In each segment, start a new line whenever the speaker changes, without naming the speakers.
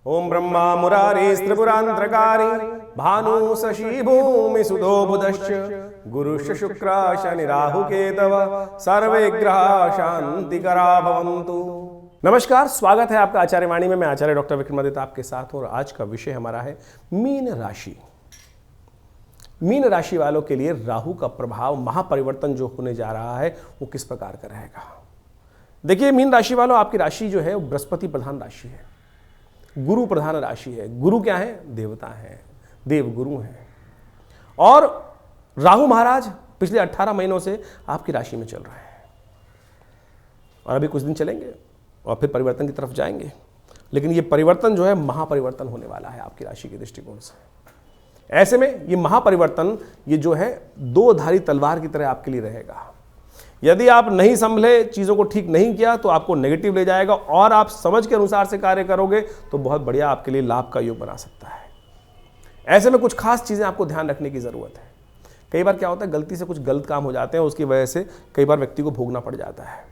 ओम ब्रह्मा मुरारी त्रिपुरांतरकारी भानु शशि भूमि सुधो बुधश्च गुरुश्च शुक्र शनि राहु केतव सर्वे ग्रह शांतिकरा भवन्तु। नमस्कार, स्वागत है आपका आचार्य वाणी में। मैं आचार्य डॉक्टर विक्रमादित्य आपके साथ हूं और आज का विषय हमारा है मीन राशि। मीन राशि वालों के लिए राहु का प्रभाव, महापरिवर्तन जो होने जा रहा है वो किस प्रकार का रहेगा। देखिए मीन राशि वालों, आपकी राशि जो है वो बृहस्पति प्रधान राशि है, गुरु प्रधान राशि है। गुरु क्या है? देवता है, देव गुरु हैं। और राहु महाराज पिछले 18 महीनों से आपकी राशि में चल रहे हैं और अभी कुछ दिन चलेंगे और फिर परिवर्तन की तरफ जाएंगे। लेकिन ये परिवर्तन जो है महापरिवर्तन होने वाला है आपकी राशि के दृष्टिकोण से। ऐसे में ये महापरिवर्तन ये जो है दो धारी तलवार की तरह आपके लिए रहेगा। यदि आप नहीं संभले, चीज़ों को ठीक नहीं किया तो आपको नेगेटिव ले जाएगा, और आप समझ के अनुसार से कार्य करोगे तो बहुत बढ़िया आपके लिए लाभ का योग बना सकता है। ऐसे में कुछ खास चीज़ें आपको ध्यान रखने की ज़रूरत है। कई बार क्या होता है, गलती से कुछ गलत काम हो जाते हैं, उसकी वजह से कई बार व्यक्ति को भोगना पड़ जाता है।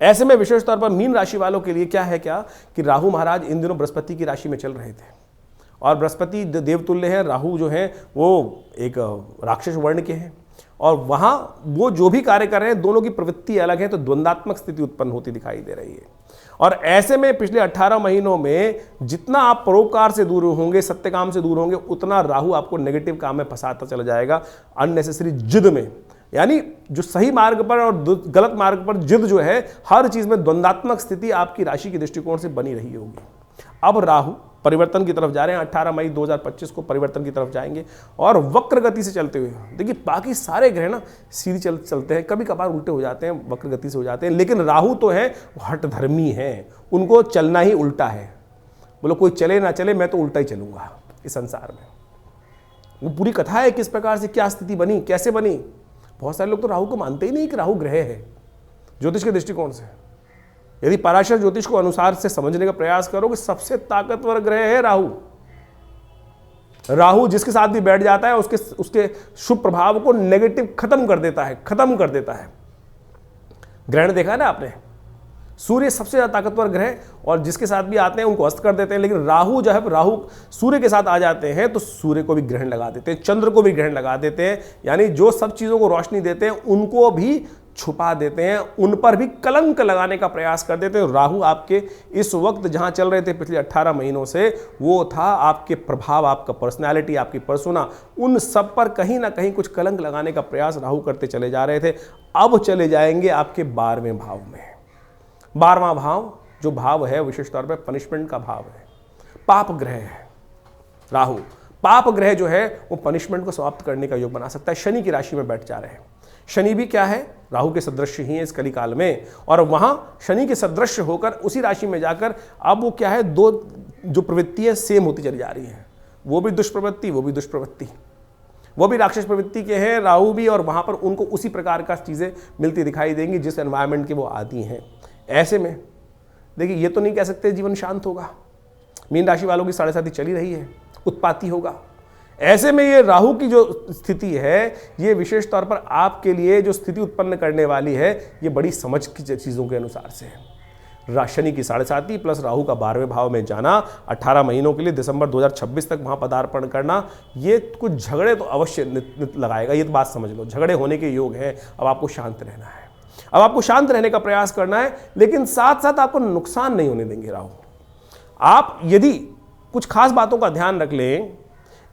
ऐसे में विशेष तौर पर मीन राशि वालों के लिए क्या है कि राहु महाराज इन दिनों बृहस्पति की राशि में चल रहे थे और बृहस्पति देवतुल्य है, राहु जो है वो एक राक्षस वर्ण के हैं और वहाँ वो जो भी कार्य कर रहे हैं दोनों की प्रवृत्ति अलग है, तो द्वंदात्मक स्थिति उत्पन्न होती दिखाई दे रही है। और ऐसे में पिछले 18 महीनों में जितना आप परोपकार से दूर होंगे, सत्य काम से दूर होंगे, उतना राहु आपको नेगेटिव काम में फंसाता चला जाएगा, अननेसेसरी जिद में। यानी जो सही मार्ग पर और गलत मार्ग पर जिद जो है, हर चीज में द्वंदात्मक स्थिति आपकी राशि के दृष्टिकोण से बनी रही होगी। अब राहु परिवर्तन की तरफ जा रहे हैं, 18 मई 2025 को परिवर्तन की तरफ जाएंगे और वक्र गति से चलते हुए। देखिए बाकी सारे ग्रह ना सीधी चलते हैं, कभी कभार उल्टे हो जाते हैं, वक्र गति से हो जाते हैं, लेकिन राहु तो है हठधर्मी है, उनको चलना ही उल्टा है। बोलो कोई चले ना चले, मैं तो उल्टा ही चलूंगा इस संसार में। वो पूरी कथा है किस प्रकार से क्या स्थिति बनी, कैसे बनी। बहुत सारे लोग तो राहु को मानते ही नहीं कि राहु ग्रह है ज्योतिष के दृष्टिकोण से। यदि पराशर ज्योतिष को अनुसार से समझने का प्रयास करोगे, सबसे ताकतवर ग्रह है राहु। राहु जिसके साथ भी बैठ जाता है उसके शुभ प्रभाव को नेगेटिव खत्म कर देता है। ग्रहण देखा है ना आपने, सूर्य सबसे ज्यादा ताकतवर ग्रह और जिसके साथ भी आते हैं उनको अस्त कर देते हैं। लेकिन राहु जो है, राहु सूर्य के साथ आ जाते हैं तो सूर्य को भी ग्रहण लगा देते हैं, चंद्र को भी ग्रहण लगा देते हैं। यानी जो सब चीजों को रोशनी देते हैं उनको भी छुपा देते हैं, उन पर भी कलंक लगाने का प्रयास कर देते हैं। राहु आपके इस वक्त जहां चल रहे थे पिछले 18 महीनों से, वो था आपके प्रभाव, आपका पर्सनैलिटी, आपकी पर्सोना, उन सब पर कहीं ना कहीं कुछ कलंक लगाने का प्रयास राहु करते चले जा रहे थे। अब चले जाएंगे आपके 12वें भाव में। 12वां भाव जो भाव है विशेष तौर पर पनिशमेंट का भाव है, पाप ग्रह है। राहु पाप ग्रह जो है वो पनिशमेंट को समाप्त करने का योग बना सकता है। शनि की राशि में बैठ जा रहे हैं। शनि भी क्या है, राहु के सदृश ही है इस कली काल में, और वहां शनि के सदृश होकर उसी राशि में जाकर अब वो क्या है, दो जो प्रवृत्तियां सेम होती चली जा रही हैं। वो भी दुष्प्रवृत्ति, वो भी दुष्प्रवृत्ति, वो भी राक्षस प्रवृत्ति के हैं राहु भी, और वहां पर उनको उसी प्रकार का चीजें मिलती दिखाई देंगी जिस एनवायरमेंट के वो आती हैं। ऐसे में देखिए ये तो नहीं कह सकते जीवन शांत होगा। मीन राशि वालों की 7.5 चली रही है, उत्पाती होगा। ऐसे में ये राहु की जो स्थिति है ये विशेष तौर पर आपके लिए जो स्थिति उत्पन्न करने वाली है, ये बड़ी समझ की चीज़ों के अनुसार से है। शनि की 7.5 प्लस राहु का 12वें भाव में जाना 18 महीनों के लिए, दिसंबर 2026 तक वहाँ पदार्पण करना, ये कुछ झगड़े तो अवश्य लगाएगा। ये तो बात समझ लो, झगड़े होने के योग हैं। अब आपको शांत रहना है, अब आपको शांत रहने का प्रयास करना है, लेकिन साथ साथ आपको नुकसान नहीं होने देंगे राहु। आप यदि कुछ खास बातों का ध्यान रख लें,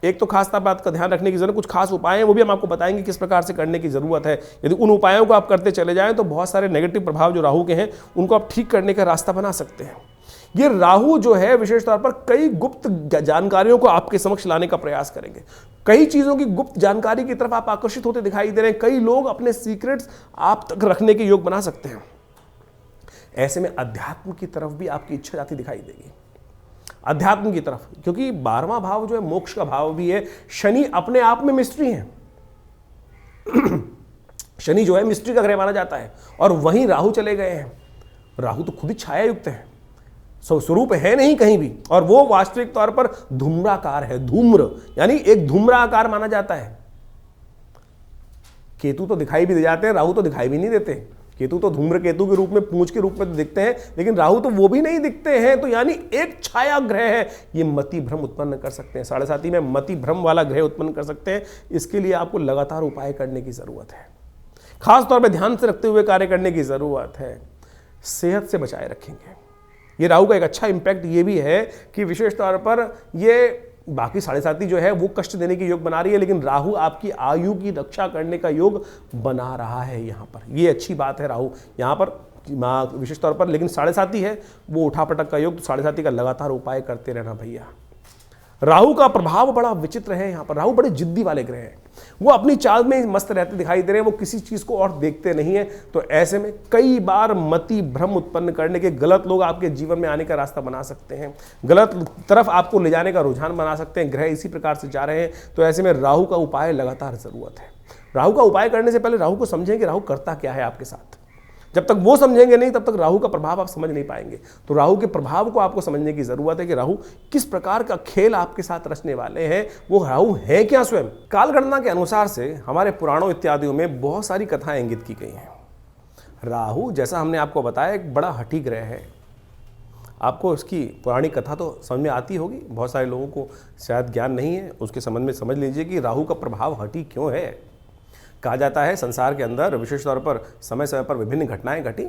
एक तो खास बात का ध्यान रखने की जरूरत, कुछ खास उपाय हैं वो भी हम आपको बताएंगे किस प्रकार से करने की जरूरत है। यदि उन उपायों को आप करते चले जाएं तो बहुत सारे नेगेटिव प्रभाव जो राहु के हैं उनको आप ठीक करने का रास्ता बना सकते हैं। ये राहु जो है विशेष तौर पर कई गुप्त जानकारियों को आपके समक्ष लाने का प्रयास करेंगे। कई चीजों की गुप्त जानकारी की तरफ आप आकर्षित होते दिखाई दे रहे हैं। कई लोग अपने सीक्रेट्स आप तक रखने के योग बना सकते हैं। ऐसे में अध्यात्म की तरफ भी आपकी इच्छा जाती दिखाई देगी, अध्यात्म की तरफ, क्योंकि 12वां भाव जो है मोक्ष का भाव भी है। शनि अपने आप में मिस्ट्री है। शनि जो है मिस्ट्री का ग्रह माना जाता है और वहीं राहु चले गए हैं। राहु तो खुद ही छाया युक्त है, स्वरूप है नहीं कहीं भी, और वो वास्तविक तौर पर धूम्राकार है। धूम्र यानी एक धूम्राकार माना जाता है। केतु तो दिखाई भी दे जाते हैं, राहु तो दिखाई भी नहीं देते। केतु तो धूम्रकेतु के रूप में, पूंछ के रूप में तो दिखते हैं, लेकिन राहु तो वो भी नहीं दिखते हैं। तो यानी एक छाया ग्रह है, ये मति भ्रम उत्पन्न कर सकते हैं। 7.5 में मति भ्रम वाला ग्रह उत्पन्न कर सकते हैं। इसके लिए आपको लगातार उपाय करने की जरूरत है, खास तौर पे ध्यान से रखते हुए कार्य करने की जरूरत है। सेहत से बचाए रखेंगे। ये राहु का एक अच्छा इंपैक्ट ये भी है कि विशेष तौर पर ये बाकी 7.5 जो है वो कष्ट देने की योग बना रही है, लेकिन राहु आपकी आयु की रक्षा करने का योग बना रहा है यहाँ पर। ये अच्छी बात है राहु यहाँ पर विशेष तौर पर। लेकिन 7.5 है वो उठापटक का योग, तो 7.5 का लगातार उपाय करते रहना भैया। राहु का प्रभाव बड़ा विचित्र है यहाँ पर। राहु बड़े जिद्दी वाले ग्रह हैं, वो अपनी चाल में मस्त रहते दिखाई दे रहे हैं, वो किसी चीज को और देखते नहीं है। तो ऐसे में कई बार मति भ्रम उत्पन्न करने के गलत लोग आपके जीवन में आने का रास्ता बना सकते हैं, गलत तरफ आपको ले जाने का रुझान बना सकते हैं। ग्रह इसी प्रकार से जा रहे हैं, तो ऐसे में राहु का उपाय लगातार जरूरत है। राहु का उपाय करने से पहले राहु को समझें कि राहु करता क्या है आपके साथ। जब तक वो समझेंगे नहीं, तब तक राहु का प्रभाव आप समझ नहीं पाएंगे। तो राहु के प्रभाव को आपको समझने की जरूरत है कि राहु किस प्रकार का खेल आपके साथ रचने वाले हैं। वो राहु है क्या स्वयं। कालगणना के अनुसार से हमारे पुराणों इत्यादियों में बहुत सारी कथाएं इंगित की गई हैं। राहु, जैसा हमने आपको बताया, एक बड़ा हठी ग्रह है। आपको इसकी पुरानी कथा तो समझ में आती होगी, बहुत सारे लोगों को शायद ज्ञान नहीं है। उसके संबंध में समझ लीजिए कि राहु का प्रभाव हठी क्यों है। कहा जाता है संसार के अंदर विशेष तौर पर समय समय पर विभिन्न घटनाएं घटी।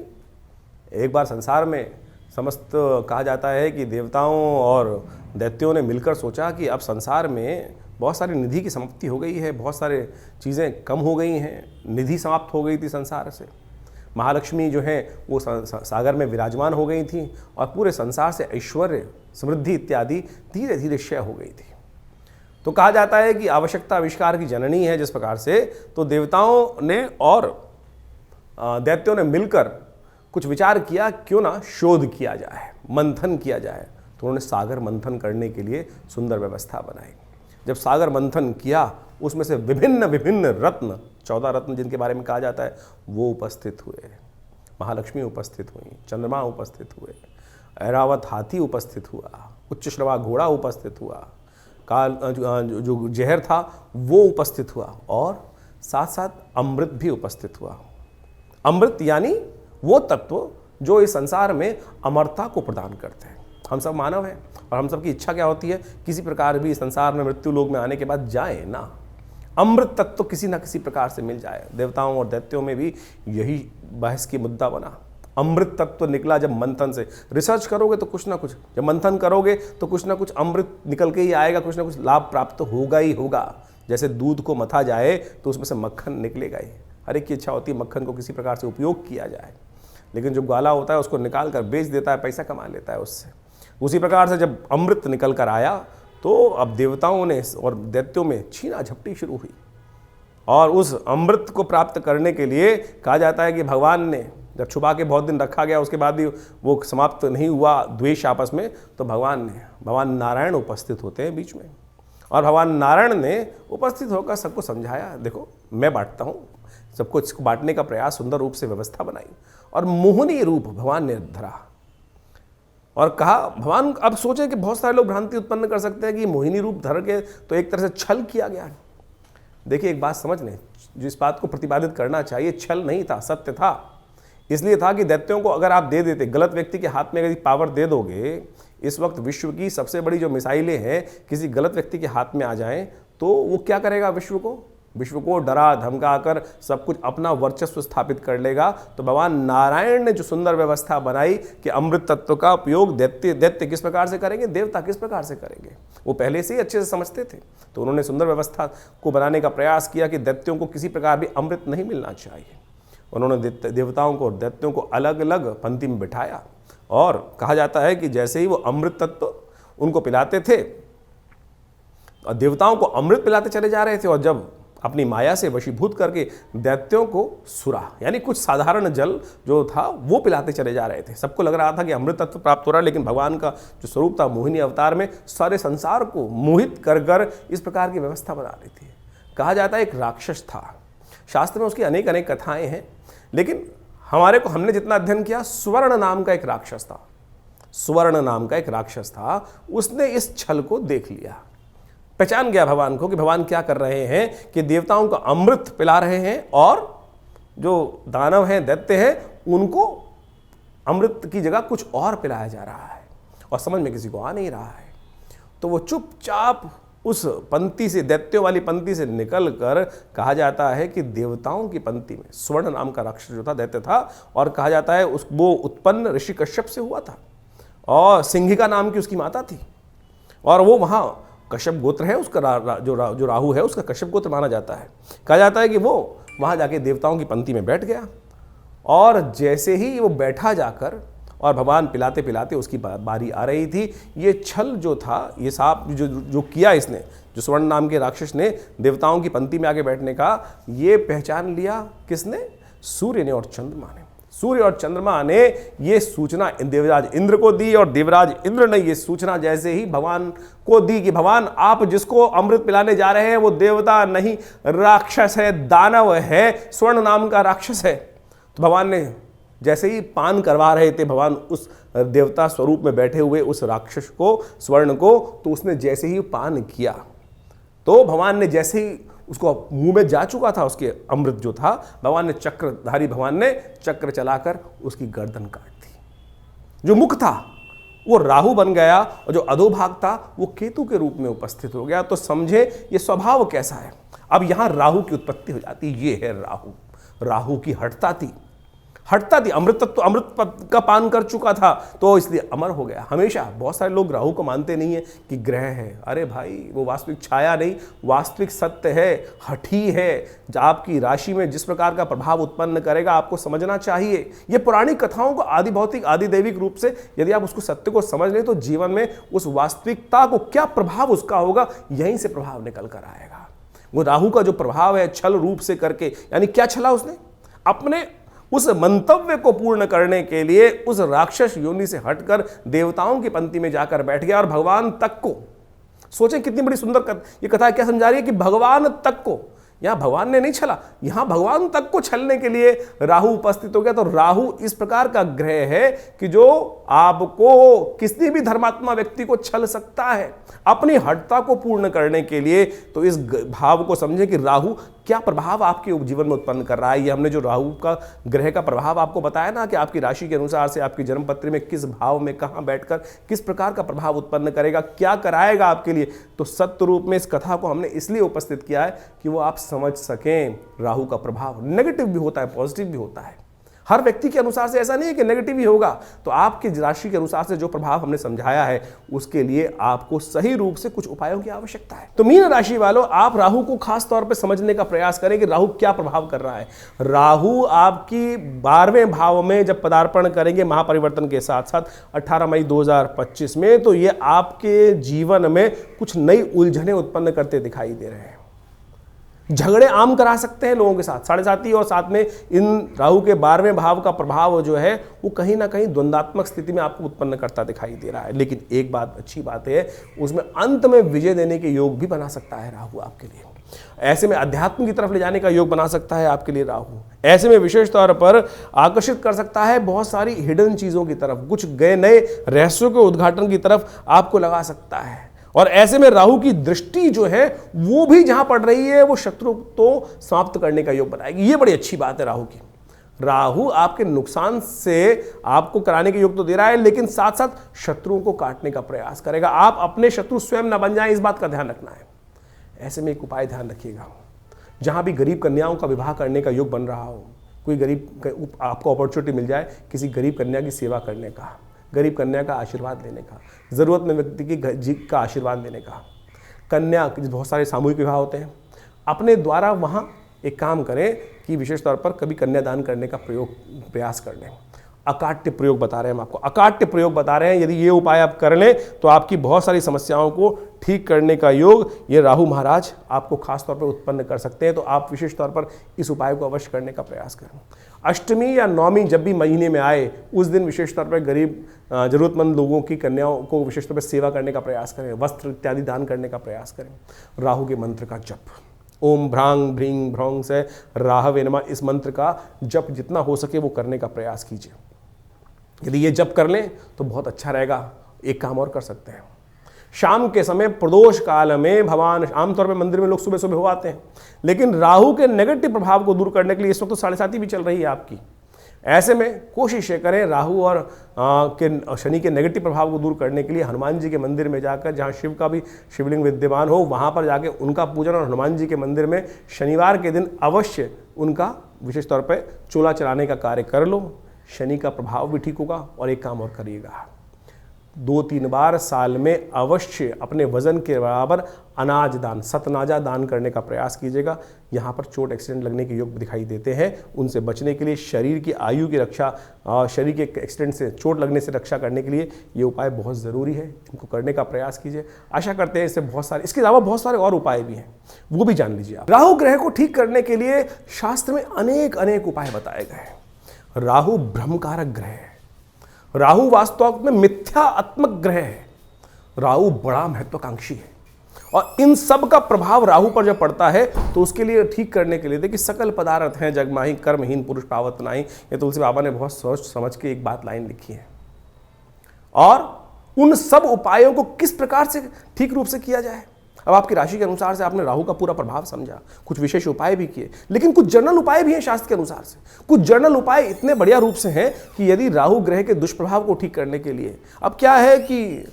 एक बार संसार में समस्त कहा जाता है कि देवताओं और दैत्यों ने मिलकर सोचा कि अब संसार में बहुत सारी निधि की समाप्ति हो गई है, बहुत सारे चीज़ें कम हो गई हैं, निधि समाप्त हो गई थी संसार से। महालक्ष्मी जो है वो सागर में विराजमान हो गई थी और पूरे संसार से ऐश्वर्य, समृद्धि इत्यादि धीरे धीरे क्षय हो गई थी। तो कहा जाता है कि आवश्यकता आविष्कार की जननी है। जिस प्रकार से तो देवताओं ने और दैत्यों ने मिलकर कुछ विचार किया, क्यों ना शोध किया जाए, मंथन किया जाए। तो उन्होंने सागर मंथन करने के लिए सुंदर व्यवस्था बनाई। जब सागर मंथन किया, उसमें से विभिन्न विभिन्न रत्न, 14 रत्न जिनके बारे में कहा जाता है, वो उपस्थित हुए। महालक्ष्मी उपस्थित हुई, चंद्रमा उपस्थित हुए, ऐरावत हाथी उपस्थित हुआ, उच्च श्रवा घोड़ा उपस्थित हुआ, काल जो जहर था वो उपस्थित हुआ, और साथ साथ अमृत भी उपस्थित हुआ। अमृत यानी वो तत्व जो इस संसार में अमरता को प्रदान करते हैं। हम सब मानव हैं और हम सब की इच्छा क्या होती है, किसी प्रकार भी संसार में मृत्यु लोक में आने के बाद जाए ना, अमृत तत्व किसी ना किसी प्रकार से मिल जाए। देवताओं और दैत्यों में भी यही बहस की मुद्दा बना। अमृत तत्व निकला जब मंथन से। रिसर्च करोगे तो कुछ ना कुछ, जब मंथन करोगे तो कुछ ना कुछ अमृत निकल के ही आएगा, कुछ ना कुछ लाभ प्राप्त होगा ही होगा। जैसे दूध को मथा जाए तो उसमें से मक्खन निकलेगा ही। हर एक की इच्छा होती है मक्खन को किसी प्रकार से उपयोग किया जाए, लेकिन जो ग्वाला होता है उसको निकाल कर बेच देता है, पैसा कमा लेता है उससे। उसी प्रकार से जब अमृत निकल कर आया तो अब देवताओं ने और दैत्यों में छीना झपटी शुरू हुई, और उस अमृत को प्राप्त करने के लिए कहा जाता है कि भगवान ने जब छुपा के बहुत दिन रखा गया, उसके बाद भी वो समाप्त नहीं हुआ द्वेष आपस में, तो भगवान नारायण उपस्थित होते हैं बीच में, और भगवान नारायण ने उपस्थित होकर सबको समझाया, देखो मैं बांटता हूँ, सबको इसको बांटने का प्रयास, सुंदर रूप से व्यवस्था बनाई, और मोहिनी रूप भगवान ने धरा और कहा, भगवान अब सोचे कि बहुत सारे लोग भ्रांति उत्पन्न कर सकते हैं कि मोहिनी रूप धर के तो एक तरह से छल किया गया। देखिए एक बात समझ लें, जो इस बात को प्रतिपादित करना चाहिए, छल नहीं था, सत्य था। इसलिए था कि दैत्यों को अगर आप दे देते, गलत व्यक्ति के हाथ में अगर पावर दे दोगे, इस वक्त विश्व की सबसे बड़ी जो मिसाइलें हैं किसी गलत व्यक्ति के हाथ में आ जाएं, तो वो क्या करेगा, विश्व को डरा धमका कर सब कुछ अपना वर्चस्व स्थापित कर लेगा। तो भगवान नारायण ने जो सुंदर व्यवस्था बनाई कि अमृत तत्व का उपयोग दैत्य किस प्रकार से करेंगे, देवता किस प्रकार से करेंगे, वो पहले से ही अच्छे से समझते थे। तो उन्होंने सुंदर व्यवस्था को बनाने का प्रयास किया कि दैत्यों को किसी प्रकार भी अमृत नहीं मिलना चाहिए। उन्होंने देवताओं को और दैत्यों को अलग अलग पंक्ति में बिठाया, और कहा जाता है कि जैसे ही वो अमृत तत्व उनको पिलाते थे, और देवताओं को अमृत पिलाते चले जा रहे थे, और जब अपनी माया से वशीभूत करके दैत्यों को सुरा यानी कुछ साधारण जल जो था वो पिलाते चले जा रहे थे। सबको लग रहा था कि अमृत तत्व प्राप्त हो रहा है, लेकिन भगवान का जो स्वरूप था मोहिनी अवतार में सारे संसार को मोहित कर कर इस प्रकार की व्यवस्था बना रही थी। कहा जाता है एक राक्षस था, शास्त्र में उसकी अनेक अनेक कथाएं हैं, लेकिन हमने जितना अध्ययन किया, स्वर्ण नाम का एक राक्षस था। स्वर्ण नाम का एक राक्षस था, उसने इस छल को देख लिया, पहचान गया भगवान को कि भगवान क्या कर रहे हैं कि देवताओं को अमृत पिला रहे हैं और जो दानव हैं, दैत्य हैं, उनको अमृत की जगह कुछ और पिलाया जा रहा है और समझ में किसी को आ नहीं रहा है। तो वो चुपचाप उस पंक्ति से, दैत्यों वाली पंक्ति से निकल कर, कहा जाता है कि देवताओं की पंक्ति में स्वर्ण नाम का राक्षस जो था, दैत्य था, और कहा जाता है वो उत्पन्न ऋषि कश्यप से हुआ था और सिंहिका नाम की उसकी माता थी, और वो वहाँ कश्यप गोत्र है उसका, जो राहु है उसका कश्यप गोत्र माना जाता है। कहा जाता है कि वो वहाँ जाके देवताओं की पंक्ति में बैठ गया, और जैसे ही वो बैठा जाकर और भगवान पिलाते पिलाते उसकी बारी आ रही थी, ये छल जो था, ये सांप जो किया इसने, जो स्वर्ण नाम के राक्षस ने देवताओं की पंक्ति में आके बैठने का, ये पहचान लिया किसने? सूर्य ने और चंद्रमा ने। सूर्य और चंद्रमा ने ये सूचना देवराज इंद्र को दी, और देवराज इंद्र ने ये सूचना जैसे ही भगवान को दी कि भगवान आप जिसको अमृत पिलाने जा रहे हैं वो देवता नहीं, राक्षस है, दानव है, स्वर्ण नाम का राक्षस है। तो भगवान ने जैसे ही पान करवा रहे थे भगवान उस देवता स्वरूप में बैठे हुए उस राक्षस को, स्वर्ण को, तो उसने जैसे ही पान किया, तो भगवान ने जैसे ही उसको मुंह में जा चुका था उसके अमृत जो था, भगवान ने चक्रधारी भगवान ने चक्र चलाकर उसकी गर्दन काट दी। जो मुख था वो राहु बन गया और जो अधोभाग था वो केतु के रूप में उपस्थित हो गया। तो समझे ये स्वभाव कैसा है। अब यहां राहु की उत्पत्ति हो जाती, ये है राहु। राहु की हठता थी, अमृत तत्व, अमृत का पान कर चुका था तो इसलिए अमर हो गया। हमेशा बहुत सारे लोग राहु को मानते नहीं है कि ग्रह है। अरे भाई, वो वास्तविक छाया नहीं, वास्तविक सत्य है, हठी है। आपकी राशि में जिस प्रकार का प्रभाव उत्पन्न करेगा आपको समझना चाहिए। ये पुरानी कथाओं को आदि भौतिक आदि दैविक रूप से यदि आप उसको सत्य को समझ लें तो जीवन में उस वास्तविकता को क्या प्रभाव उसका होगा, यहीं से प्रभाव निकल कर आएगा। वो राहु का जो प्रभाव है छल रूप से करके, यानी क्या छला उसने? अपने उस मंतव्य को पूर्ण करने के लिए उस राक्षस योनि से हटकर देवताओं की पंक्ति में जाकर बैठ गया और भगवान तक को, सोचें कितनी बड़ी सुंदर ये कथा क्या समझा रही है कि भगवान तक को, यहां भगवान ने नहीं छला, यहां भगवान तक को छलने के लिए राहु उपस्थित हो गया। तो राहु इस प्रकार का ग्रह है कि जो आपको, किसी भी धर्मात्मा व्यक्ति को छल सकता है अपनी हठता को पूर्ण करने के लिए। तो इस भाव को समझें कि राहु क्या प्रभाव आपके जीवन में उत्पन्न कर रहा है। ये हमने जो राहु का ग्रह का प्रभाव आपको बताया ना कि आपकी राशि के अनुसार से आपकी जन्मपत्री में किस भाव में कहां बैठकर किस प्रकार का प्रभाव उत्पन्न करेगा, क्या कराएगा आपके लिए। तो सत्य रूप में इस कथा को हमने इसलिए उपस्थित किया है कि वो आप समझ सकें राहु का प्रभाव नेगेटिव भी होता है, पॉजिटिव भी होता है। हर व्यक्ति के अनुसार से ऐसा नहीं है कि नेगेटिव ही होगा। तो आपकी राशि के अनुसार से जो प्रभाव हमने समझाया है उसके लिए आपको सही रूप से कुछ उपायों की आवश्यकता है। तो मीन राशि वालों, आप राहु को खास तौर पे समझने का प्रयास करें कि राहु क्या प्रभाव कर रहा है। राहु आपकी 12वें भाव में जब पदार्पण करेंगे महापरिवर्तन के साथ साथ 18 मई 2025 में, तो ये आपके जीवन में कुछ नई उलझनें उत्पन्न करते दिखाई दे रहे हैं। झगड़े आम करा सकते हैं लोगों के साथ, साढ़े साथी, और साथ में इन राहु के 12वें भाव का प्रभाव जो है वो कहीं ना कहीं द्वंदात्मक स्थिति में आपको उत्पन्न करता दिखाई दे रहा है। लेकिन एक बात अच्छी बात है, उसमें अंत में विजय देने के योग भी बना सकता है राहु आपके लिए। ऐसे में अध्यात्म की तरफ ले जाने का योग बना सकता है आपके लिए राहु। ऐसे में विशेष तौर पर आकर्षित कर सकता है बहुत सारी हिडन चीजों की तरफ, कुछ गए नए रहस्यों के उद्घाटन की तरफ आपको लगा सकता है। और ऐसे में राहु की दृष्टि जो है वो भी जहां पड़ रही है वो शत्रु तो समाप्त करने का योग बनाएगी। ये बड़ी अच्छी बात है राहु की। राहु आपके नुकसान से आपको कराने के योग तो दे रहा है, लेकिन साथ साथ शत्रुओं को काटने का प्रयास करेगा। आप अपने शत्रु स्वयं न बन जाएं, इस बात का ध्यान रखना है। ऐसे में एक उपाय ध्यान रखिएगा, जहां भी गरीब कन्याओं का विवाह करने का योग बन रहा हो, कोई गरीब आपको अपॉर्चुनिटी मिल जाए किसी गरीब कन्या की सेवा करने का, गरीब कन्या का आशीर्वाद लेने का, जरूरतमंद व्यक्ति का आशीर्वाद लेने का। कन्या, बहुत सारे सामूहिक विवाह होते हैं, अपने द्वारा वहां एक काम करें कि विशेष तौर पर कभी कन्यादान करने का प्रयास कर लें। अकाट्य प्रयोग बता रहे हैं हम आपको, अकाट्य प्रयोग बता रहे हैं। यदि ये उपाय आप कर लें तो आपकी बहुत सारी समस्याओं को ठीक करने का योग ये राहु महाराज आपको खास तौर पर उत्पन्न कर सकते हैं। तो आप विशेष तौर पर इस उपाय को अवश्य करने का प्रयास करें। अष्टमी या नौमी जब भी महीने में आए उस दिन विशेष तौर पर गरीब जरूरतमंद लोगों की कन्याओं को विशेष तौर पर सेवा करने का प्रयास करें, वस्त्र इत्यादि दान करने का प्रयास करें। राहु के मंत्र का जप, ओम भ्रांग भ्रींग भ्रौंग से राहवे नमः, इस मंत्र का जप जितना हो सके वो करने का प्रयास कीजिए। यदि ये जप कर लें तो बहुत अच्छा रहेगा। एक काम और कर सकते हैं, शाम के समय प्रदोष काल में भगवान आमतौर पर मंदिर में लोग सुबह सुबह हो आते हैं, लेकिन राहु के नेगेटिव प्रभाव को दूर करने के लिए इस वक्त तो 7:30 भी चल रही है आपकी। ऐसे में कोशिश ये करें राहु और शनि के नेगेटिव प्रभाव को दूर करने के लिए हनुमान जी के मंदिर में जाकर, जहाँ शिव का भी शिवलिंग विद्यमान हो, वहाँ पर जाके उनका पूजन, और हनुमान जी के मंदिर में शनिवार के दिन अवश्य उनका विशेष तौर पर चूल्हा चलाने का कार्य कर लो। शनि का प्रभाव भी ठीक होगा। और एक काम और करिएगा, 2-3 बार साल में अवश्य अपने वजन के बराबर अनाज दान, सतनाजा दान करने का प्रयास कीजिएगा। यहाँ पर चोट एक्सीडेंट लगने के योग दिखाई देते हैं, उनसे बचने के लिए, शरीर की आयु की रक्षा, शरीर के एक्सीडेंट से, चोट लगने से रक्षा करने के लिए ये उपाय बहुत ज़रूरी है। इनको करने का प्रयास कीजिए। आशा करते हैं इससे बहुत सारे, इसके अलावा बहुत सारे और उपाय भी हैं, वो भी जान लीजिए आप। राहु ग्रह को ठीक करने के लिए शास्त्र में अनेक उपाय बताए गए हैं। राहु ब्रह्मकारक ग्रह है। राहु वास्तव में मिथ्यात्मक ग्रह है। राहु बड़ा महत्वाकांक्षी है, और इन सब का प्रभाव राहु पर जब पड़ता है तो उसके लिए ठीक करने के लिए देखिए, सकल पदार्थ हैं जगमाही, कर्महीन पुरुष पावत नाही, ये तुलसी बाबा ने बहुत सोच समझ के एक बात लाइन लिखी है। और उन सब उपायों को किस प्रकार से ठीक रूप से किया जाए, अब आपकी राशि के अनुसार से आपने राहु का पूरा प्रभाव समझा, कुछ विशेष उपाय भी किए, लेकिन कुछ जनरल उपाय भी हैं शास्त्र के अनुसार से। कुछ जनरल उपाय इतने बढ़िया रूप से हैं कि यदि राहु ग्रह के दुष्प्रभाव को ठीक करने के लिए, अब क्या है कि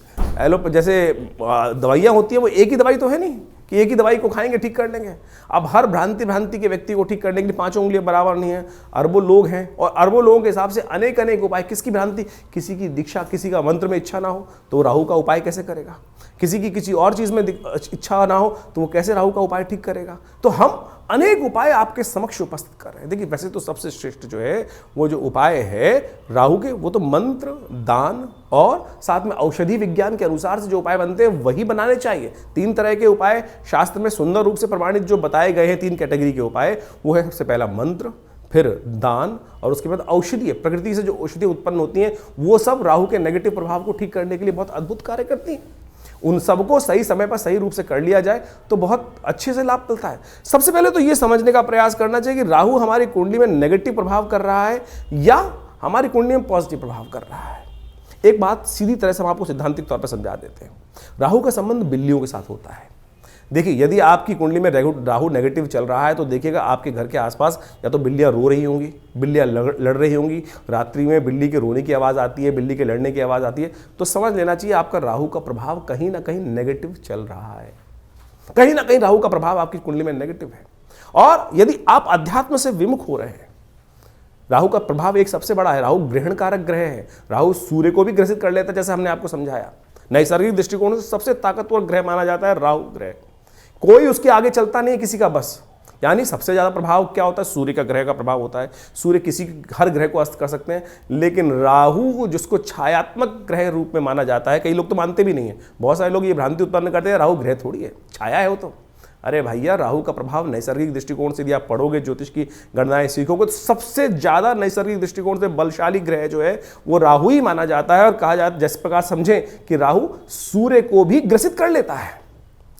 जैसे दवाइयाँ होती हैं, वो एक ही दवाई तो है नहीं कि एक ही दवाई को खाएंगे ठीक कर लेंगे। अब हर भ्रांति के व्यक्ति को ठीक करने के लिए 5 उंगलियां बराबर नहीं है, अरबों लोग हैं, और अरबों लोगों के हिसाब से अनेक उपाय। किसकी भ्रांति, किसी की दीक्षा, किसी का मंत्र में इच्छा ना हो तो राहु का उपाय कैसे करेगा, किसी की किसी और चीज़ में इच्छा ना हो तो वो कैसे राहु का उपाय ठीक करेगा। तो हम अनेक उपाय आपके समक्ष उपस्थित कर रहे हैं। देखिए, वैसे तो सबसे श्रेष्ठ जो है वो जो उपाय है राहु के, वो तो मंत्र, दान और साथ में औषधि विज्ञान के अनुसार से जो उपाय बनते हैं वही बनाने चाहिए। 3 तरह के उपाय शास्त्र में सुंदर रूप से प्रमाणित जो बताए गए हैं, 3 कैटेगरी के उपाय, वो है सबसे पहला मंत्र, फिर दान, और उसके बाद औषधि। प्रकृति से जो औषधि उत्पन्न होती हैं वो सब राहु के नेगेटिव प्रभाव को ठीक करने के लिए बहुत अद्भुत कार्य करती हैं। उन सबको सही समय पर सही रूप से कर लिया जाए तो बहुत अच्छे से लाभ मिलता है। सबसे पहले तो ये समझने का प्रयास करना चाहिए कि राहु हमारी कुंडली में नेगेटिव प्रभाव कर रहा है या हमारी कुंडली में पॉजिटिव प्रभाव कर रहा है। एक बात सीधी तरह से हम आपको सिद्धांतिक तौर पर समझा देते हैं। राहु का संबंध बिल्लियों के साथ होता है। देखिए, यदि आपकी कुंडली में राहु नेगेटिव चल रहा है तो देखिएगा आपके घर के आसपास या तो बिल्लियां रो रही होंगी, बिल्लियां लड़ रही होंगी, रात्रि में बिल्ली के रोने की आवाज़ आती है, बिल्ली के लड़ने की आवाज़ आती है, तो समझ लेना चाहिए आपका राहु का प्रभाव कहीं ना कहीं नेगेटिव चल रहा है। कहीं ना कहीं राहु का प्रभाव आपकी कुंडली में नेगेटिव है। और यदि आप अध्यात्म से विमुख हो रहे हैं, राहु का प्रभाव एक सबसे बड़ा है, राहु ग्रहण कारक ग्रह है। राहु सूर्य को भी ग्रसित कर लेता है, जैसे हमने आपको समझाया। नैसर्गिक दृष्टिकोण से सबसे ताकतवर ग्रह माना जाता है राहु ग्रह। कोई उसके आगे चलता नहीं किसी का बस। यानी सबसे ज़्यादा प्रभाव क्या होता है, सूर्य का ग्रह का प्रभाव होता है। सूर्य किसी हर ग्रह को अस्त कर सकते हैं, लेकिन राहु जिसको छायात्मक ग्रह रूप में माना जाता है, कई लोग तो मानते भी नहीं है। बहुत सारे लोग ये भ्रांति उत्पन्न करते हैं राहु ग्रह थोड़ी है, छाया है वो तो। अरे भैया, राहु का प्रभाव नैसर्गिक दृष्टिकोण से यदि आप पढ़ोगे, ज्योतिष की गणनाएं सीखोगे, तो सबसे ज़्यादा नैसर्गिक दृष्टिकोण से बलशाली ग्रह जो है वो राहु ही माना जाता है। और कहा जाता है, जिस प्रकार समझें कि राहु सूर्य को भी ग्रसित कर लेता है।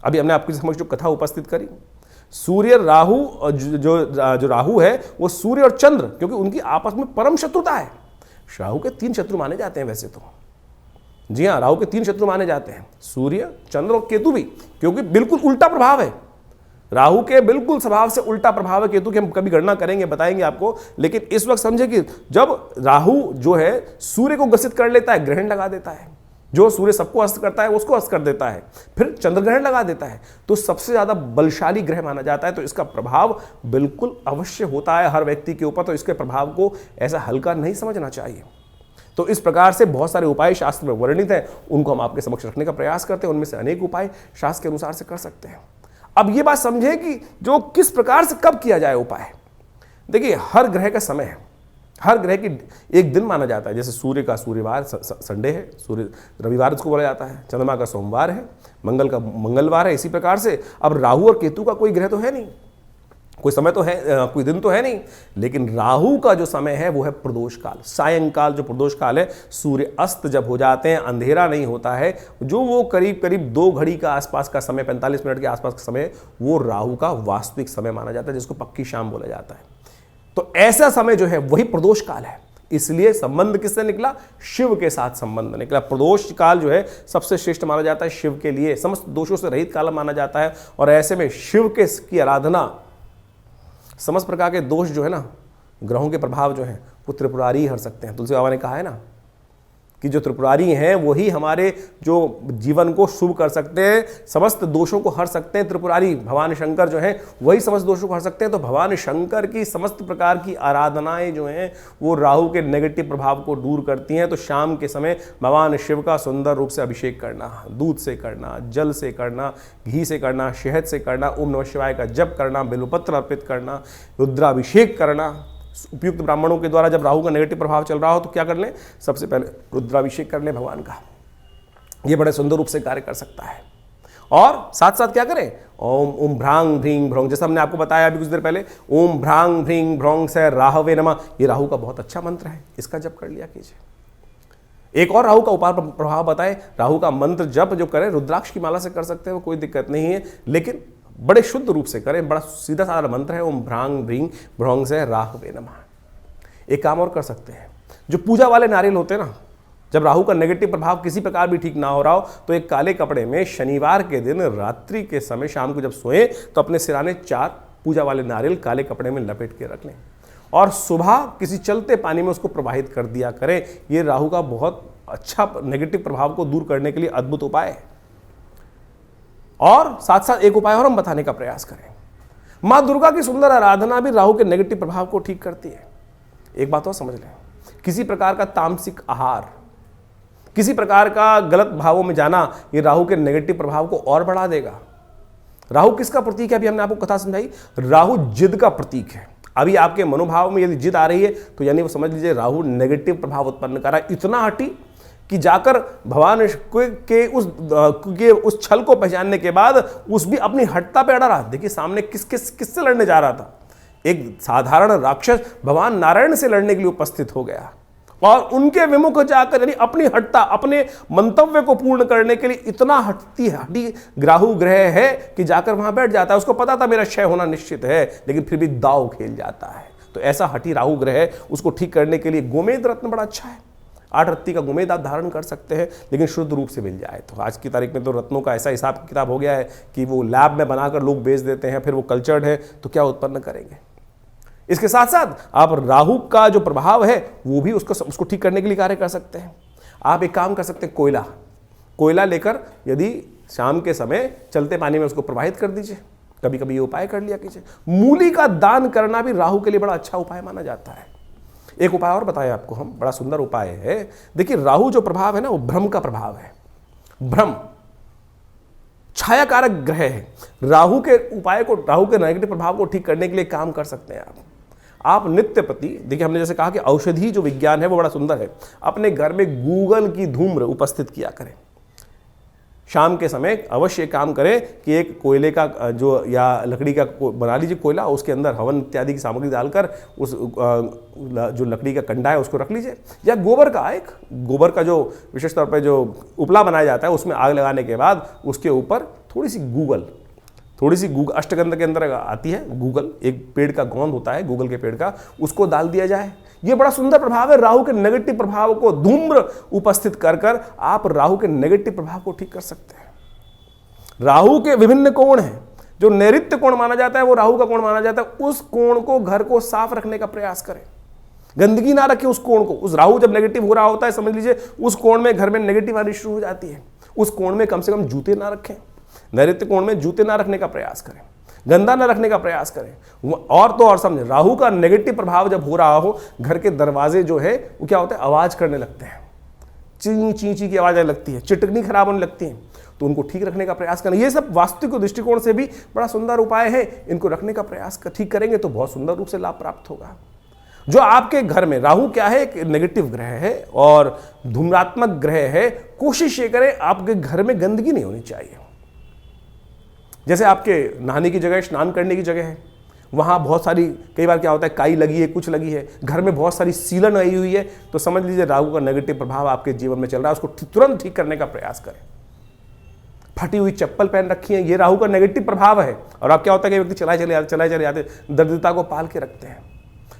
अभी हमने आपके समक्ष जो कथा उपस्थित करी, सूर्य राहु, जो राहु है वो सूर्य और चंद्र, क्योंकि उनकी आपस में परम शत्रुता है। राहु के 3 शत्रु माने जाते हैं वैसे तो। जी हाँ, राहु के 3 शत्रु माने जाते हैं, सूर्य, चंद्र और केतु भी, क्योंकि बिल्कुल उल्टा प्रभाव है। राहु के बिल्कुल स्वभाव से उल्टा प्रभाव है केतु की। हम कभी गणना करेंगे, बताएंगे आपको। लेकिन इस वक्त समझे कि जब राहु जो है सूर्य को ग्रसित कर लेता है, ग्रहण लगा देता है। जो सूर्य सबको अस्त करता है उसको अस्त कर देता है, फिर चंद्र ग्रहण लगा देता है, तो सबसे ज्यादा बलशाली ग्रह माना जाता है। तो इसका प्रभाव बिल्कुल अवश्य होता है हर व्यक्ति के ऊपर। तो इसके प्रभाव को ऐसा हल्का नहीं समझना चाहिए। तो इस प्रकार से बहुत सारे उपाय शास्त्र में वर्णित हैं, उनको हम आपके समक्ष रखने का प्रयास करते हैं। उनमें से अनेक उपाय शास्त्र के अनुसार से कर सकते हैं। अब ये बात समझे कि जो किस प्रकार से कब किया जाए उपाय। देखिए, हर ग्रह का समय है, हर ग्रह की एक दिन माना जाता है। जैसे सूर्य का सूर्यवार संडे है, सूर्य रविवार उसको बोला जाता है, चंद्रमा का सोमवार है, मंगल का मंगलवार है। इसी प्रकार से अब राहु और केतु का कोई ग्रह तो है नहीं, कोई समय तो है, कोई दिन तो है नहीं। लेकिन राहु का जो समय है वो है प्रदोष काल, सायंकाल। जो प्रदोष काल है, सूर्य अस्त जब हो जाते हैं, अंधेरा नहीं होता है, जो वो करीब करीब 2 घड़ी का आसपास का समय, 45 मिनट के आसपास का समय, वो राहु का वास्तविक समय माना जाता है, जिसको पक्की शाम बोला जाता है। तो ऐसा समय जो है वही प्रदोष काल है। इसलिए संबंध किससे निकला? शिव के साथ संबंध निकला। प्रदोष काल जो है सबसे श्रेष्ठ माना जाता है शिव के लिए, समस्त दोषों से रहित काल माना जाता है। और ऐसे में शिव के की आराधना, समस्त प्रकार के दोष जो है ना, ग्रहों के प्रभाव जो है वो त्रिपुरारी हर सकते हैं। तुलसी बाबा ने कहा है ना कि जो त्रिपुरारी हैं वही हमारे जो जीवन को शुभ कर सकते हैं, समस्त दोषों को हर सकते हैं। त्रिपुरारी भगवान शंकर जो हैं वही समस्त दोषों को हर सकते हैं। तो भगवान शंकर की समस्त प्रकार की आराधनाएं जो हैं वो राहु के नेगेटिव प्रभाव को दूर करती हैं। तो शाम के समय भगवान शिव का सुंदर रूप से अभिषेक करना, दूध से करना, जल से करना, घी से करना, शहद से करना, ओम नमः शिवाय का जप करना, बेलपत्र अर्पित करना, रुद्राभिषेक करना। उपयुक्त ब्राह्मणों के द्वारा जब राहु का नेगेटिव प्रभाव चल रहा हो तो क्या कर लें? सबसे पहले रुद्राभिषेक कर लें भगवान का। ये बड़े सुंदर रूप से कार्य कर सकता है। और साथ साथ क्या करें? ओम भ्रांग भ्रींग भ्रौंग, जैसा हमने आपको बताया अभी कुछ देर पहले, ओम भ्रांग भ्रींग भ्रौंग से राहवे नमः, ये राहु का बहुत अच्छा मंत्र है, इसका जप कर लिया कीजिए। एक और राहु का उपाय प्रभाव बताएं। राहु का मंत्र जप जो करें रुद्राक्ष की माला से कर सकते हैं, वो कोई दिक्कत नहीं है, लेकिन बड़े शुद्ध रूप से करें। बड़ा सीधा साधा मंत्र है, ओम भ्रांग भ्रींग भ्रौंग से राहवे नमः। एक काम और कर सकते हैं, जो पूजा वाले नारियल होते हैं ना, जब राहु का नेगेटिव प्रभाव किसी प्रकार भी ठीक ना हो रहा हो तो एक काले कपड़े में शनिवार के दिन रात्रि के समय शाम को जब सोएं तो अपने सिराने 4 पूजा वाले नारियल काले कपड़े में लपेट के रख लें और सुबह किसी चलते पानी में उसको प्रवाहित कर दिया करें। ये राहु का बहुत अच्छा नेगेटिव प्रभाव को दूर करने के लिए अद्भुत उपाय है। और साथ साथ एक उपाय और हम बताने का प्रयास करें। मां दुर्गा की सुंदर आराधना भी राहु के नेगेटिव प्रभाव को ठीक करती है। एक बात और समझ लें, किसी प्रकार का तामसिक आहार, किसी प्रकार का गलत भावों में जाना, ये राहु के नेगेटिव प्रभाव को और बढ़ा देगा। राहु किसका प्रतीक है? अभी हमने आपको कथा समझाई, राहु जिद का प्रतीक है। अभी आपके मनोभाव में यदि जिद आ रही है तो यानी वो समझ लीजिए राहु नेगेटिव प्रभाव उत्पन्न कर रहा है। इतना हटी कि जाकर भगवान के उस छल को पहचानने के बाद उस भी अपनी हटता पे अड़ा रहा। देखिए सामने किससे लड़ने जा रहा था? एक साधारण राक्षस भगवान नारायण से लड़ने के लिए उपस्थित हो गया और उनके विमुख जाकर यानी अपनी हटता, अपने मंतव्य को पूर्ण करने के लिए इतना हटी राहु ग्रह है कि जाकर वहां बैठ जाता है। उसको पता था मेरा क्षय होना निश्चित है, लेकिन फिर भी दाव खेल जाता है। तो ऐसा हटी राहु ग्रह, उसको ठीक करने के लिए गोमेद रत्न बड़ा अच्छा है। 8 रत्ती का गोमेद आप धारण कर सकते हैं, लेकिन शुद्ध रूप से मिल जाए। तो आज की तारीख में तो रत्नों का ऐसा हिसाब किताब हो गया है कि वो लैब में बनाकर लोग बेच देते हैं, फिर वो कल्चर्ड है तो क्या उत्पन्न करेंगे। इसके साथ साथ आप राहु का जो प्रभाव है वो भी उसको ठीक करने के लिए कार्य कर सकते हैं। आप एक काम कर सकते हैं, कोयला लेकर यदि शाम के समय चलते पानी में उसको प्रवाहित कर दीजिए। कभी कभी ये उपाय कर लिया कीजिए। मूली का दान करना भी राहु के लिए बड़ा अच्छा उपाय माना जाता है। एक उपाय और बताया आपको हम, बड़ा सुंदर उपाय है। देखिए राहु जो प्रभाव है ना, वो भ्रम का प्रभाव है। भ्रम छाया कारक ग्रह है। राहु के उपाय को, राहु के नेगेटिव प्रभाव को ठीक करने के लिए काम कर सकते हैं आप नित्य प्रति। देखिए हमने जैसे कहा कि औषधि जो विज्ञान है वो बड़ा सुंदर है। अपने घर में गूगल की धूम्र उपस्थित किया करें। शाम के समय अवश्य काम करें कि एक कोयले का जो या लकड़ी का बना लीजिए कोयला, उसके अंदर हवन इत्यादि की सामग्री डालकर उस जो लकड़ी का कंडा है उसको रख लीजिए। या गोबर का जो विशेष तौर पर जो उपला बनाया जाता है उसमें आग लगाने के बाद उसके ऊपर थोड़ी सी गूगल अष्टगंध के अंदर आती है गूगल, एक पेड़ का गोंद होता है गूगल के पेड़ का, उसको डाल दिया जाए। ये बड़ा सुंदर प्रभाव है। राहु के नेगेटिव प्रभाव को धूम्र उपस्थित कर आप राहु के नेगेटिव प्रभाव को ठीक कर सकते हैं। राहु के विभिन्न कोण हैं। जो नैऋत्य कोण माना जाता है वो राहु का कोण माना जाता है। उस कोण को, घर को साफ रखने का प्रयास करें। गंदगी ना रखें उस कोण को। उस राहु जब नेगेटिव हो रहा होता है समझ लीजिए उस कोण में घर में नेगेटिव आनी शुरू हो जाती है। उस कोण में कम से कम जूते ना रखें। नैऋत्य कोण में जूते ना रखने का प्रयास करें, गंदा ना रखने का प्रयास करें। और तो और समझे, राहु का नेगेटिव प्रभाव जब हो रहा हो, घर के दरवाजे जो है वो क्या होता है, आवाज करने लगते हैं। ची ची की आवाज आने लगती है, चिटकनी खराब होने लगती है। तो उनको ठीक रखने का प्रयास करें। ये सब वास्तविक दृष्टिकोण से भी बड़ा सुंदर उपाय है। इनको रखने का प्रयास ठीक करेंगे तो बहुत सुंदर रूप से लाभ प्राप्त होगा। जो आपके घर में राहु क्या है, एक नेगेटिव ग्रह है और धूम्रात्मक ग्रह है। कोशिश ये करें आपके घर में गंदगी नहीं होनी चाहिए। जैसे आपके नहाने की जगह, स्नान करने की जगह है, वहाँ बहुत सारी, कई बार क्या होता है काई लगी है, कुछ लगी है, घर में बहुत सारी सीलन आई हुई है, तो समझ लीजिए राहु का नेगेटिव प्रभाव आपके जीवन में चल रहा है। उसको तुरंत ठीक करने का प्रयास करें। फटी हुई चप्पल पहन रखी है, ये राहु का नेगेटिव प्रभाव है। और अब क्या होता है कि व्यक्ति चलाए चले आते दरिद्रता को पाल के रखते हैं।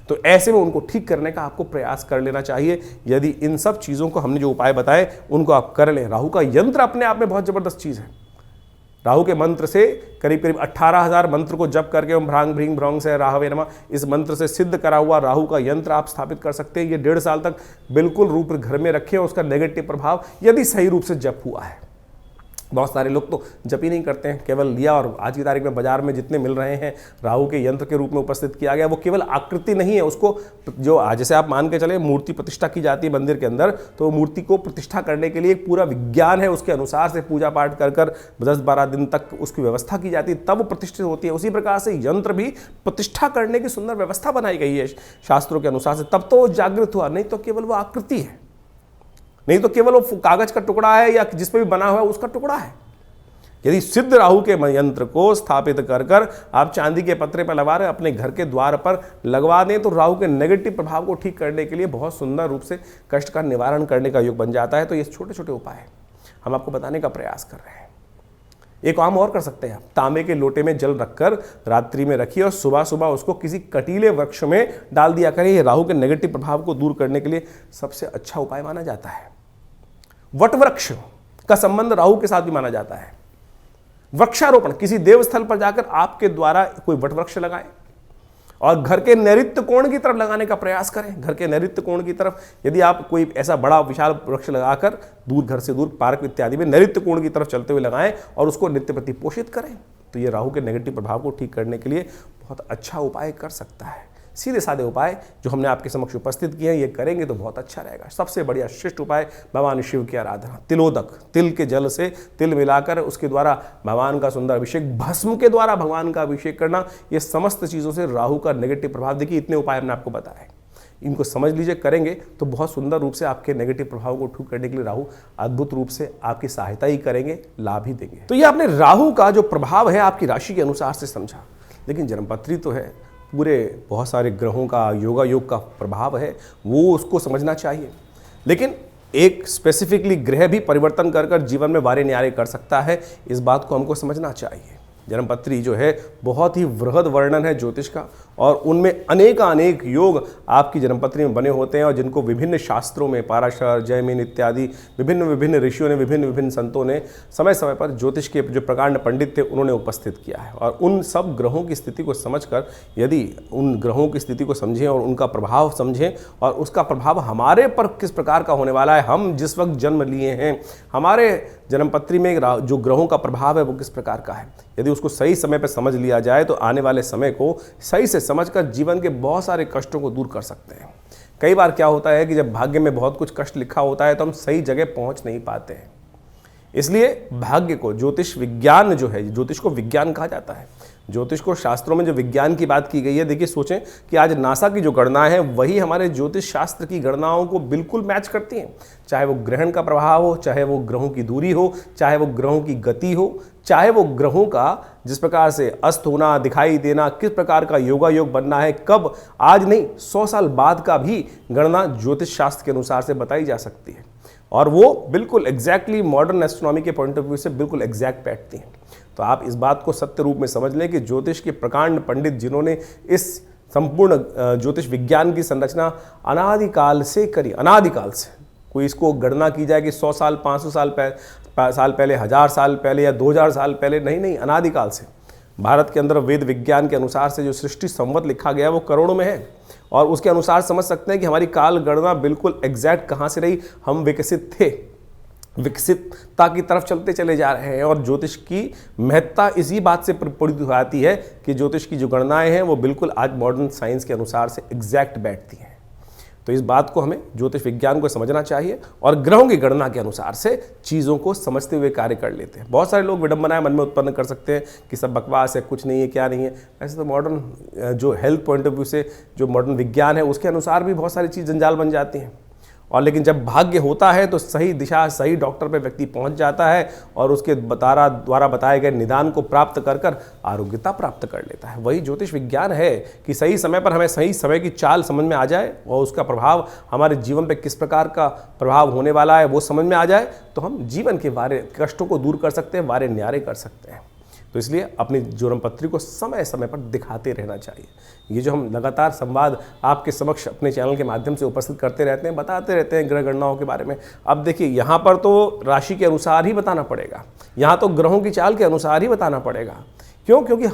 तो ऐसे में उनको ठीक करने का आपको प्रयास कर लेना चाहिए। यदि इन सब चीज़ों को हमने जो उपाय बताए उनको आप कर लें। राहु का यंत्र अपने आप में बहुत ज़बरदस्त चीज़ है। राहु के मंत्र से करीब करीब 18,000 मंत्र को जप करके ओम भ्रांग भ्रीं भ्रौंग से राहवे नमः, इस मंत्र से सिद्ध करा हुआ राहु का यंत्र आप स्थापित कर सकते हैं। ये 1.5 साल तक बिल्कुल रूप घर में रखें, उसका नेगेटिव प्रभाव यदि सही रूप से जप हुआ है। बहुत सारे लोग तो जप ही नहीं करते हैं, केवल लिया और आज की तारीख में बाजार में जितने मिल रहे हैं राहु के यंत्र के रूप में उपस्थित किया गया, वो केवल आकृति नहीं है, उसको जो जैसे आप मान के चले मूर्ति प्रतिष्ठा की जाती है मंदिर के अंदर, तो मूर्ति को प्रतिष्ठा करने के लिए एक पूरा विज्ञान है, उसके अनुसार से पूजा पाठ कर 10-12 दिन तक उसकी व्यवस्था की जाती है, तब वो प्रतिष्ठित होती है। उसी प्रकार से यंत्र भी प्रतिष्ठा करने की सुंदर व्यवस्था बनाई गई है शास्त्रों के अनुसार से, तब तो वो जागृत हुआ, नहीं तो केवल वो आकृति है, नहीं तो केवल वो कागज का टुकड़ा है या जिस पे भी बना हुआ है उसका टुकड़ा है। यदि सिद्ध राहु के यंत्र को स्थापित कर आप चांदी के पत्रे पर लगा रहे अपने घर के द्वार पर लगवा दें तो राहु के नेगेटिव प्रभाव को ठीक करने के लिए बहुत सुंदर रूप से कष्ट का निवारण करने का योग बन जाता है। तो ये छोटे छोटे उपाय हम आपको बताने का प्रयास कर रहे हैं। एक काम और कर सकते हैं आप, तांबे के लोटे में जल रखकर रात्रि में रखिए और सुबह सुबह उसको किसी कटीले वृक्ष में डाल दिया करें। ये राहु के नेगेटिव प्रभाव को दूर करने के लिए सबसे अच्छा उपाय माना जाता है। वट वृक्ष का संबंध राहु के साथ भी माना जाता है। वृक्षारोपण, किसी देवस्थल पर जाकर आपके द्वारा कोई वट वृक्ष लगाएं और घर के नैऋत्य कोण की तरफ लगाने का प्रयास करें। घर के नैऋत्य कोण की तरफ यदि आप कोई ऐसा बड़ा विशाल वृक्ष लगाकर दूर, घर से दूर पार्क इत्यादि में नैऋत्य कोण की तरफ चलते हुए लगाएं और उसको नित्य प्रति पोषित करें, तो ये राहु के नेगेटिव प्रभाव को ठीक करने के लिए बहुत अच्छा उपाय कर सकता है। सीधे साधे उपाय जो हमने आपके समक्ष उपस्थित किए हैं, ये करेंगे तो बहुत अच्छा रहेगा। सबसे बढ़िया श्रेष्ठ उपाय भगवान शिव की आराधना, तिलोदक, तिल के जल से तिल मिलाकर उसके द्वारा भगवान का सुंदर अभिषेक, भस्म के द्वारा भगवान का अभिषेक करना, ये समस्त चीज़ों से राहु का नेगेटिव प्रभाव, देखिए इतने उपाय हमने आपको बताए, इनको समझ लीजिए, करेंगे तो बहुत सुंदर रूप से आपके नेगेटिव प्रभाव को ठीक करने के लिए राहु अद्भुत रूप से आपकी सहायता ही करेंगे, लाभ ही देंगे। तो ये आपने राहु का जो प्रभाव है आपकी राशि के अनुसार से समझा, लेकिन जन्मपत्री तो है, पूरे बहुत सारे ग्रहों का योगा योग का प्रभाव है, वो उसको समझना चाहिए। लेकिन एक स्पेसिफिकली ग्रह भी परिवर्तन कर जीवन में वारे न्यारे कर सकता है, इस बात को हमको समझना चाहिए। जन्मपत्री जो है बहुत ही वृहद वर्णन है ज्योतिष का, और उनमें अनेक योग आपकी जन्मपत्री में बने होते हैं, और जिनको विभिन्न शास्त्रों में पाराशर, जैमिन इत्यादि विभिन्न ऋषियों ने, विभिन्न संतों ने समय समय पर ज्योतिष के जो प्रकांड पंडित थे उन्होंने उपस्थित किया है। और उन सब ग्रहों की स्थिति को समझकर, यदि उन ग्रहों की स्थिति को समझें और उनका प्रभाव समझें और उसका प्रभाव हमारे पर किस प्रकार का होने वाला है, हम जिस वक्त जन्म लिए हैं, हमारे जन्मपत्री में जो ग्रहों का प्रभाव है वो किस प्रकार का है, यदि उसको सही समय पर समझ लिया जाए तो आने वाले समय को सही से समझकर जीवन के बहुत सारे कष्टों को दूर कर सकते हैं। कई बार क्या होता है कि जब भाग्य में बहुत कुछ कष्ट लिखा होता है तो हम सही जगह पहुंच नहीं पाते हैं। इसलिए भाग्य को, ज्योतिष विज्ञान जो है, ज्योतिष को विज्ञान कहा जाता है, ज्योतिष को शास्त्रों में जो विज्ञान की बात की गई है, देखिए सोचें कि आज नासा की जो गणना है वही हमारे ज्योतिष शास्त्र की गणनाओं को बिल्कुल मैच करती हैं। चाहे वो ग्रहण का प्रभाव हो, चाहे वो ग्रहों की दूरी हो, चाहे वो ग्रहों की गति हो, चाहे वो ग्रहों का जिस प्रकार से अस्त होना, दिखाई देना, किस प्रकार का योगा योग बनना है, कब, आज नहीं 100 साल बाद का भी गणना ज्योतिष शास्त्र के अनुसार से बताई जा सकती है, और वो बिल्कुल एग्जैक्टली मॉडर्न एस्ट्रोनॉमी के पॉइंट ऑफ व्यू से बिल्कुल एग्जैक्ट बैठती हैं। तो आप इस बात को सत्य रूप में समझ लें कि ज्योतिष के प्रकांड पंडित जिन्होंने इस संपूर्ण ज्योतिष विज्ञान की संरचना अनादिकाल से करी, अनादिकाल से, कोई इसको गणना की जाए कि 100 साल, 500 साल पहले, 1000 साल पहले या 2000 साल पहले, नहीं, अनादिकाल से भारत के अंदर वेद विज्ञान के अनुसार से जो सृष्टि संवत लिखा गया वो करोड़ों में है, और उसके अनुसार समझ सकते हैं कि हमारी काल गणना बिल्कुल एग्जैक्ट कहाँ से रही, हम विकसित थे, विकसितता की तरफ चलते चले जा रहे हैं। और ज्योतिष की महत्ता इसी बात से प्रपूरित हो जाती है कि ज्योतिष की जो गणनाएं हैं वो बिल्कुल आज मॉडर्न साइंस के अनुसार से एग्जैक्ट बैठती हैं। तो इस बात को हमें ज्योतिष विज्ञान को समझना चाहिए और ग्रहों की गणना के अनुसार से चीज़ों को समझते हुए कार्य कर लेते हैं। बहुत सारे लोग विडंबनाएं मन में उत्पन्न कर सकते हैं कि सब बकवास है, कुछ नहीं है, क्या नहीं है। ऐसे तो मॉडर्न जो हेल्थ पॉइंट ऑफ व्यू से जो मॉडर्न विज्ञान है उसके अनुसार भी बहुत सारी चीज़ जंजाल बन जाती हैं। और लेकिन जब भाग्य होता है तो सही दिशा, सही डॉक्टर पे व्यक्ति पहुंच जाता है और उसके द्वारा बताए गए निदान को प्राप्त कर आरोग्यता प्राप्त कर लेता है। वही ज्योतिष विज्ञान है कि सही समय पर हमें सही समय की चाल समझ में आ जाए और उसका प्रभाव हमारे जीवन पे किस प्रकार का प्रभाव होने वाला है वो समझ में आ जाए, तो हम जीवन के वारे कष्टों को दूर कर सकते हैं, वारे न्यारे कर सकते हैं। तो इसलिए अपनी ज्वरम पत्री को समय समय पर दिखाते रहना चाहिए। ये जो हम लगातार संवाद आपके समक्ष अपने चैनल के माध्यम से उपस्थित करते रहते हैं, बताते रहते हैं ग्रह गणनाओं के बारे में। अब देखिए यहाँ पर तो राशि के अनुसार ही बताना पड़ेगा, यहाँ तो ग्रहों की चाल के अनुसार ही बताना पड़ेगा। क्यों? क्योंकि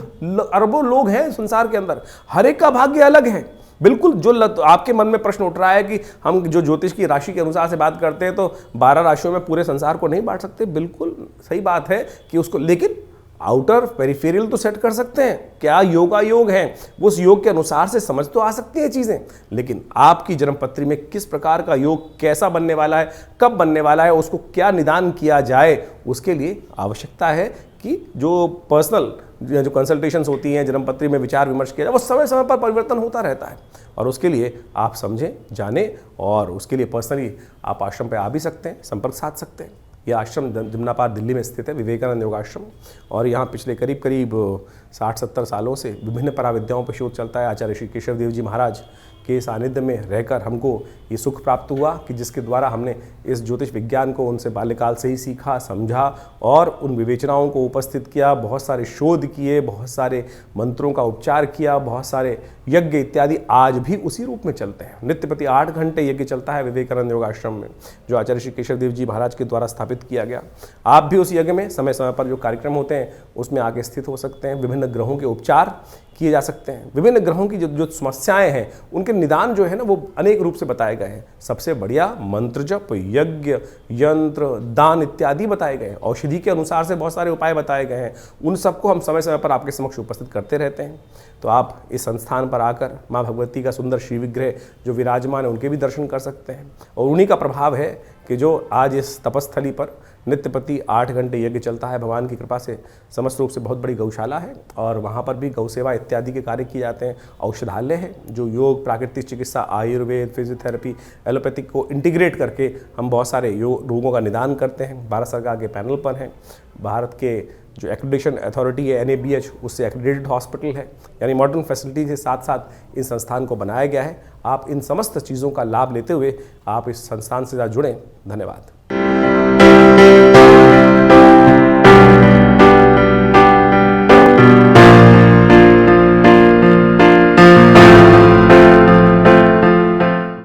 अरबों लोग हैं संसार के अंदर, हर एक का भाग्य अलग है। बिल्कुल जो आपके मन में प्रश्न उठ रहा है कि हम जो ज्योतिष की राशि के अनुसार से बात करते हैं तो 12 राशियों में पूरे संसार को नहीं बांट सकते, बिल्कुल सही बात है कि उसको, लेकिन आउटर पेरिफेरल तो सेट कर सकते हैं। क्या योगा योग है, वो उस योग के अनुसार से समझ तो आ सकती है चीज़ें, लेकिन आपकी जन्म पत्री में किस प्रकार का योग कैसा बनने वाला है, कब बनने वाला है, उसको क्या निदान किया जाए, उसके लिए आवश्यकता है कि जो पर्सनल जो कंसल्टेशंस होती हैं, जन्म पत्री में विचार विमर्श किया जाए, वो समय समय पर परिवर्तन होता रहता है। और उसके लिए आप समझें, जानें, और उसके लिए पर्सनली आप आश्रम पे आ भी सकते हैं, संपर्क साध सकते हैं। यह आश्रम जमुना पार्क दिल्ली में स्थित है, विवेकानंद योगाश्रम, और यहाँ पिछले करीब 60-70 सालों से विभिन्न पराविद्याओं पर शोध चलता है। आचार्य श्री केशव देव जी महाराज के सानिध्य में रहकर हमको ये सुख प्राप्त हुआ कि जिसके द्वारा हमने इस ज्योतिष विज्ञान को उनसे बाल्यकाल से ही सीखा, समझा और उन विवेचनाओं को उपस्थित किया, बहुत सारे शोध किए, बहुत सारे मंत्रों का उपचार किया, बहुत सारे यज्ञ इत्यादि आज भी उसी रूप में चलते हैं। नित्य प्रति 8 घंटे यज्ञ चलता है विवेकानंद योगाश्रम में, जो आचार्य श्री केशव देव जी महाराज के द्वारा स्थापित किया गया। आप भी उस यज्ञ में समय समय पर जो कार्यक्रम होते हैं उसमें आके स्थित हो सकते हैं। विभिन्न ग्रहों के उपचार किए जा सकते हैं, विभिन्न ग्रहों की जो समस्याएं हैं उनके निदान जो है ना वो अनेक रूप से बताए गए हैं। सबसे बढ़िया मंत्र जप, यज्ञ, यंत्र, दान इत्यादि बताए गए हैं। औषधि के अनुसार से बहुत सारे उपाय बताए गए हैं, उन सबको हम समय समय पर आपके समक्ष उपस्थित करते रहते हैं। तो आप इस संस्थान पर आकर माँ भगवती का सुंदर श्री विग्रह जो विराजमान है उनके भी दर्शन कर सकते हैं। और उन्हीं का प्रभाव है कि जो आज इस तपस्थली पर नित्य प्रति 8 घंटे यज्ञ चलता है। भगवान की कृपा से समस्त रूप से बहुत बड़ी गौशाला है और वहाँ पर भी गौ सेवा इत्यादि के कार्य किए जाते हैं। औषधालय है जो योग, प्राकृतिक चिकित्सा, आयुर्वेद, फिजियोथेरेपी, एलोपैथिक को इंटीग्रेट करके हम बहुत सारे रोगों का निदान करते हैं। भारत सरकार के पैनल पर हैं। भारत के जो एक्रेडिटेशन अथॉरिटी है NABH, उससे एक्रेडिटेड हॉस्पिटल है, यानी मॉडर्न फैसिलिटी के साथ साथ इस संस्थान को बनाया गया है। आप इन समस्त चीज़ों का लाभ लेते हुए आप इस संस्थान से जुड़ें। धन्यवाद।